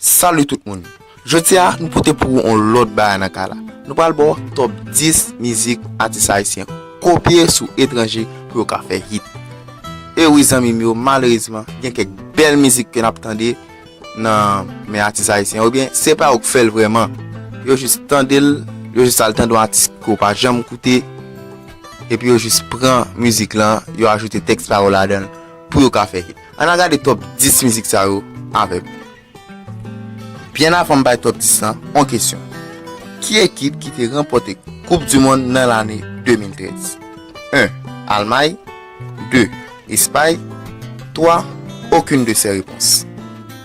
Salut tout le monde. Je tiens nous porter pour un l'autre bail dans nous parlons top 10 musique artistes haïtiens copiés sur étranger pour faire hit. Et oui amis malheureusement, il y a quelques belles musiques que nous attendons dans mes artistes haïtiens ou bien c'est pas au fait vraiment. Yo juste tendel, yo juste le temps d'un artiste qu'on pas jamais écouter et puis yo juste prend musique là, yo ajoute texte parole là-dedans pour faire hit. On a regardé top 10 musiques ça avec bien avant de top 10 en question. Qui équipe qui a remporté Coupe du Monde dans l'année 2013? 1. Allemagne. 2. Espagne. 3. Aucune de ces réponses.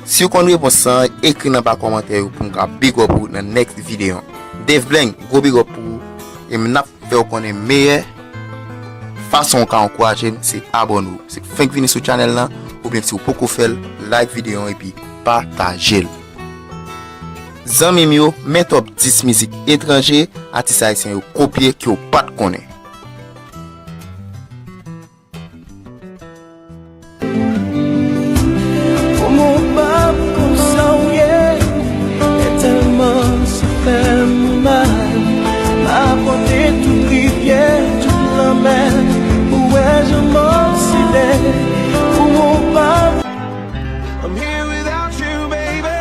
Si vous connaissez réponse, écrivez dans les commentaires pour nous big up pour la next vidéo. Dave Blank, gros big up pour et maintenant vous connaissez meilleure façon d'encourager, c'est abonner. C'est faire venir sur le channel là ou bien si vous pouvez faire like vidéo et puis partager. Zami mio, mes top 10 musique étrangers artistes haïtiens yo copier qui ou pas connaît. Mon pape comme ça est tellement se fait mal. Apporter toute rivière, toute la mer, où est je m'en sidère. Mon pape. I'm here without you, baby,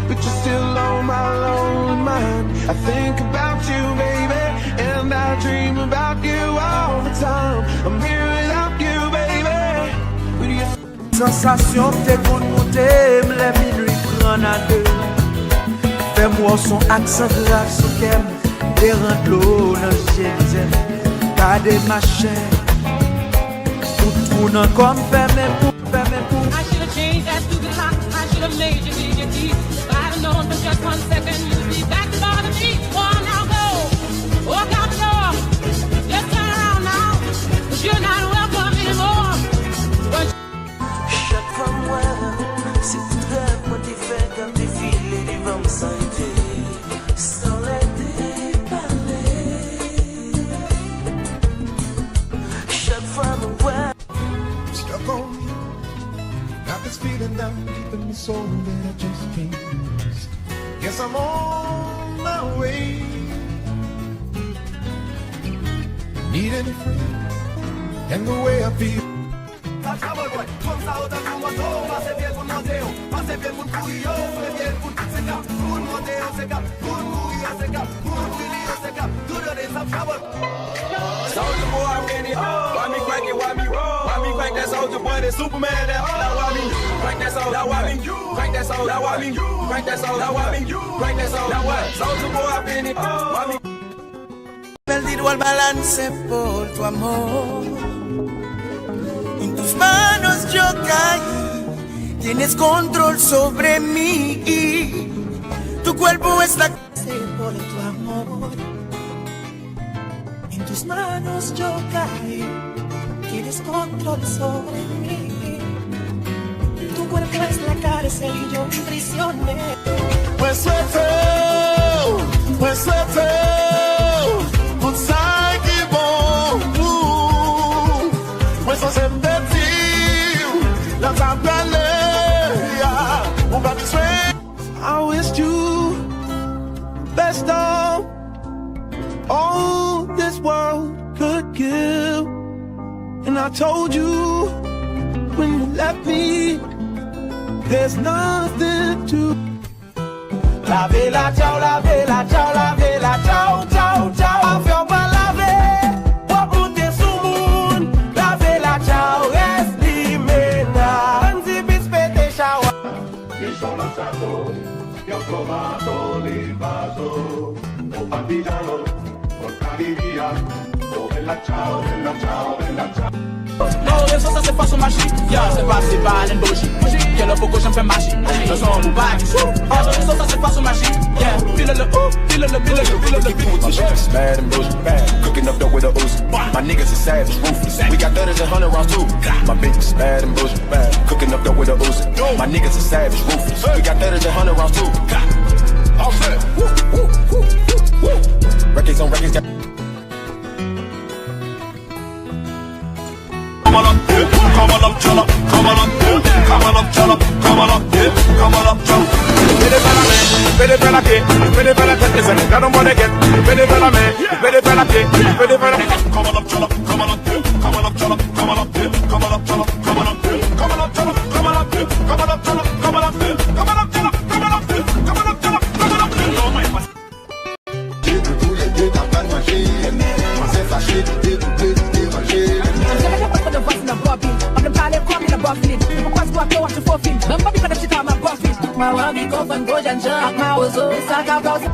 but you're still on my lonely mind. I think about you, baby, and I dream about you all the time. I'm here without you, baby, with your sensation t'es qu'on monter, les minuit prennent à deux. Fais-moi son accent grave, son qu'aime, des rentes l'eau dans le ciel. Gardez ma chair, tout tourne comme fermé pour. I should have changed that stupid lock. I should have made you leave your keys. If I'd have known for just 1 second you'd be back to bother me. Oh, now go. Walk out the door. Just turn around now. 'Cause you're not welcome anymore. Chaque fois moi, c'est très motivé quand tu files et devant me sentir. Sans l'aider parler. Chaque fois moi. Stuck on me. Got this feeling down deep in my soul that I just can't lose. Guess I'm on my way. Needing a friend, and the way I feel. Soldier boy, I'm in it. Why me crank it? Why me roll? Why me crank that soldier boy? That Superman that. Now why me crank that soldier? Now why me crank that soldier? Now why me crank that soldier? Now why me crank that soldier? Now what? Soldier boy, I'm in it. Why me? Perdido al balance por tu amor. En tus manos yo caí. Tienes control sobre mí. Tu cuerpo está por tu amor. En tus manos yo caí. Tienes control sobre mí. Tu cuerpo es la cárcel y yo un prisionero. Pues suerte. Un sangue bom. Pues só sempre la tableia. I wished you best of all this world could give. And I told you when you left me, there's nothing to. La vela, ciao, la vela, ciao, la vela, ciao, ciao, ciao. Affaire pas laver, pour bouter sous moon. La vela, ciao, reste mena. Anzi bis pete shower. Mi sono alzato, ti ho trovato l'invaso. Oh partigiano, portami via. Oh bella ciao, bella ciao, bella ciao. Non, les ça c'est pas son magie. Yeah, c'est pas une bougie. Quel a beaucoup j'en fais magie. Le son ou pas qui souffle. Oh, les ça c'est pas son magie. Yeah, feel le ooh, feel le. My shit's mad and bullshit, bad. Cooking up dope with a Uzi. My niggas are savage, ruthless. We got 30s and 100 rounds too. My bitch is mad and bullshit, bad. Cooking up dope with a Uzi. My niggas are savage, ruthless. We got 30s and 100 rounds too. All set. Records on records. Come on up, yeah. Come on up, jump up. Come on up, yeah. Come on up, jump up. Come on up, yeah. Come on up, jump. de get, ready for the man, ready for the pick, ready for the. Come on up, John up, come on up, come on up, John up, come on up, come on up, John up, come on up, come on up, John up, come on up, come on up, John up, come on up, come on up, John up, come on up, come on up, John up, come on up. Oh my God.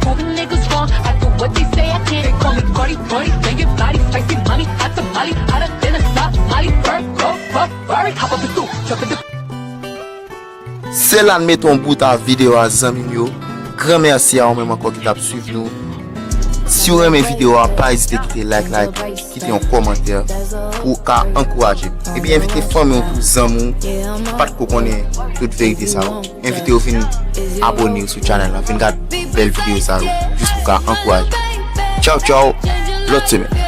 Proving niggas wrong, I do what they say I can't. They call me Cardi, banging body, spicy money, hot tamale, out of dinner, stop, Molly, Virgo, Ferrari, hop up the stoop, jump in the. Se lan met ton bout a video a zanmi yo. Grand merci a ou même encore qui t'a suivi nous. Si vous aimez vidéo, pas hésiter à quitter like, quitter un commentaire pour qu'à encourager. Et bien invitez famille pour amis, pas de connaître toute vérité ça. Invitez vous à abonner sur channel là, venir regarder belle vidéo ça juste pour qu'à encourager. Ciao, l'autre semaine.